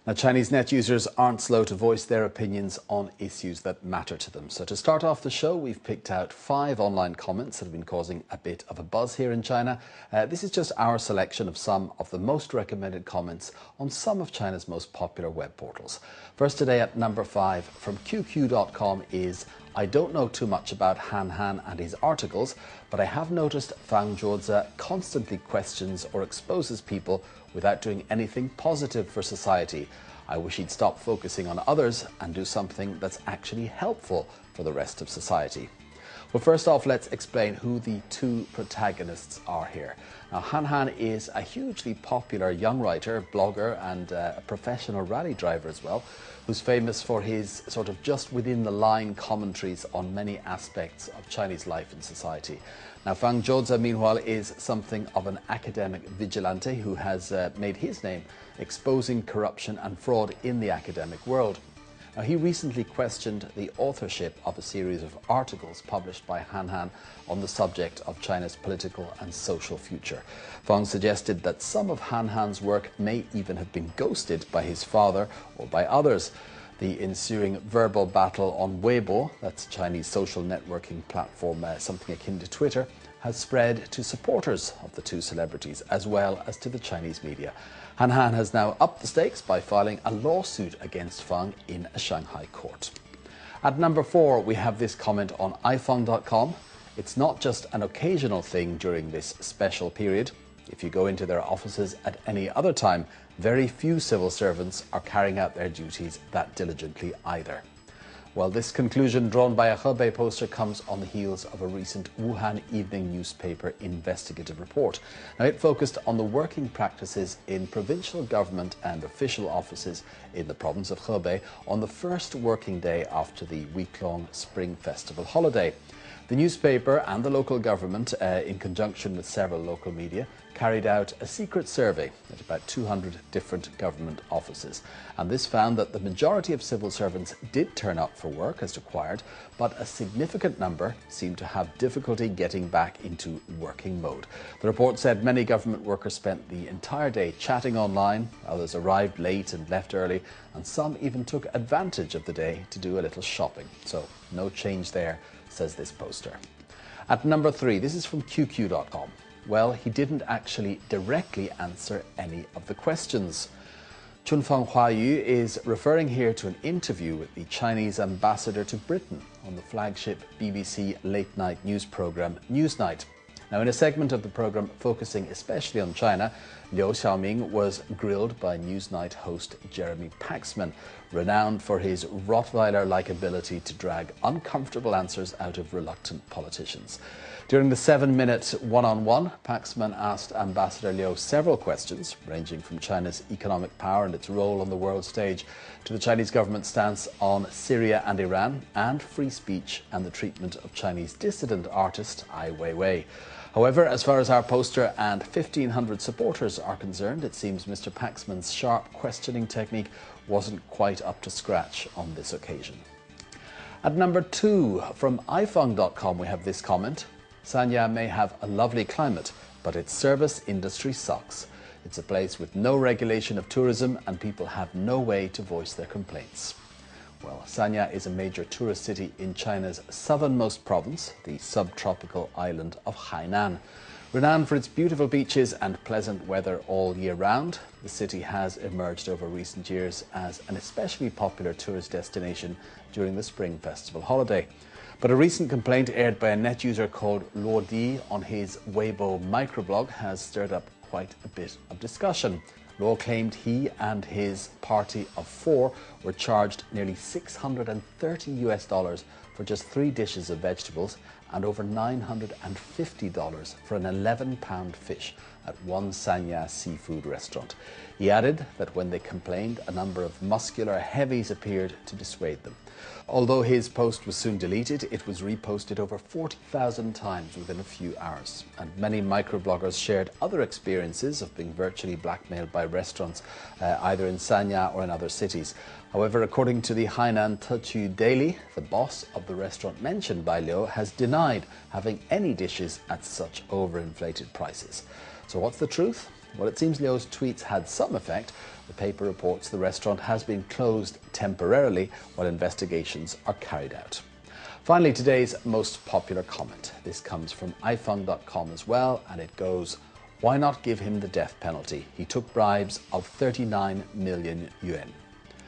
Now, Chinese net users aren't slow to voice their opinions on issues that matter to them. So to start off the show, we've picked out 5 online comments that have been causing a bit of a buzz here in China. This is just our selection of some of the most recommended comments on some of China's most popular web portals. First today at number 5 from QQ.com is, "I don't know too much about Han Han and his articles, but I have noticed Fang Zhuozi constantly questions or exposes people without doing anything positive for society. I wish he'd stop focusing on others and do something that's actually helpful for the rest of society." Well, first off, let's explain who the 2 protagonists are here. Now, Han Han is a hugely popular young writer, blogger, and a professional rally driver as well, who's famous for his sort of just within the line commentaries on many aspects of Chinese life and society. Now, Fang Zhuozi, meanwhile, is something of an academic vigilante who has made his name exposing corruption and fraud in the academic world. Now, he recently questioned the authorship of a series of articles published by Han Han on the subject of China's political and social future. Fang suggested that some of Han Han's work may even have been ghosted by his father or by others. The ensuing verbal battle on Weibo, that's Chinese social networking platform, something akin to Twitter, has spread to supporters of the 2 celebrities as well as to the Chinese media. Han Han has now upped the stakes by filing a lawsuit against Fang in a Shanghai court. At number 4, we have this comment on iFeng.com. "It's not just an occasional thing during this special period. If you go into their offices at any other time, very few civil servants are carrying out their duties that diligently either." Well, this conclusion drawn by a Hebei poster comes on the heels of a recent Wuhan evening newspaper investigative report. Now, it focused on the working practices in provincial government and official offices in the province of Hebei on the first working day after the week-long Spring Festival holiday. The newspaper and the local government, in conjunction with several local media, carried out a secret survey at about 200 different government offices. And this found that the majority of civil servants did turn up for work as required, but a significant number seemed to have difficulty getting back into working mode. The report said many government workers spent the entire day chatting online, others arrived late and left early, and some even took advantage of the day to do a little shopping. So no change there, says this poster. At number 3, this is from QQ.com. Well, he didn't actually directly answer any of the questions. Chunfeng Huayu is referring here to an interview with the Chinese ambassador to Britain on the flagship BBC late-night news programme Newsnight. Now, in a segment of the programme focusing especially on China, Liu Xiaoming was grilled by Newsnight host Jeremy Paxman, renowned for his Rottweiler-like ability to drag uncomfortable answers out of reluctant politicians. During the 7-minute one-on-one, Paxman asked Ambassador Liu several questions, ranging from China's economic power and its role on the world stage to the Chinese government's stance on Syria and Iran, and free speech and the treatment of Chinese dissident artist Ai Weiwei. However, as far as our poster and 1,500 supporters are concerned, it seems Mr. Paxman's sharp questioning technique wasn't quite up to scratch on this occasion. At number 2, from iFeng.com, we have this comment. "Sanya may have a lovely climate, but its service industry sucks. It's a place with no regulation of tourism and people have no way to voice their complaints." Well, Sanya is a major tourist city in China's southernmost province, the subtropical island of Hainan. Renowned for its beautiful beaches and pleasant weather all year round, the city has emerged over recent years as an especially popular tourist destination during the Spring Festival holiday. But a recent complaint aired by a net user called Luo Di on his Weibo microblog has stirred up quite a bit of discussion. Luo claimed he and his party of 4 were charged nearly $630 for just 3 dishes of vegetables and over $950 for an 11-pound fish at one Sanya seafood restaurant. He added that when they complained, a number of muscular heavies appeared to dissuade them. Although his post was soon deleted, it was reposted over 40,000 times within a few hours. And many microbloggers shared other experiences of being virtually blackmailed by restaurants, either in Sanya or in other cities. However, according to the Hainan Techu Daily, the boss of the restaurant mentioned by Liu has denied having any dishes at such overinflated prices. So what's the truth? Well, it seems Liu's tweets had some effect. The paper reports the restaurant has been closed temporarily while investigations are carried out. Finally, today's most popular comment. This comes from iFund.com as well, and it goes, "Why not give him the death penalty? He took bribes of 39 million yuan."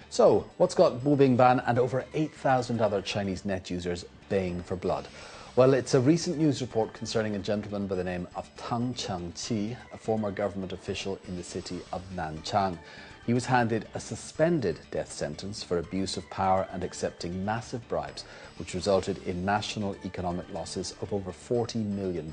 So, what's got Wu Bingban and over 8,000 other Chinese net users baying for blood? Well, it's a recent news report concerning a gentleman by the name of Tang Chengqi, a former government official in the city of Nanchang. He was handed a suspended death sentence for abuse of power and accepting massive bribes, which resulted in national economic losses of over $40 million.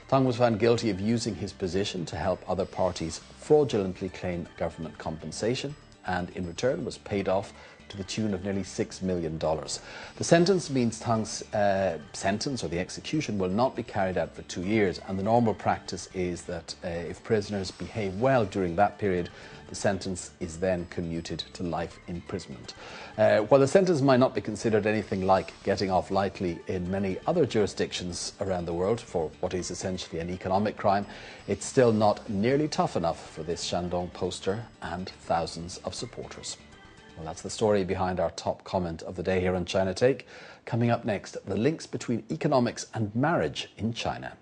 Tang was found guilty of using his position to help other parties fraudulently claim government compensation, and in return was paid off to the tune of nearly $6 million. The sentence means Tang's sentence, or the execution, will not be carried out for 2 years, and the normal practice is that if prisoners behave well during that period, the sentence is then commuted to life imprisonment. While the sentence might not be considered anything like getting off lightly in many other jurisdictions around the world for what is essentially an economic crime, it's still not nearly tough enough for this Shandong poster and thousands of supporters. Well, that's the story behind our top comment of the day here on China Take. Coming up next, the links between economics and marriage in China.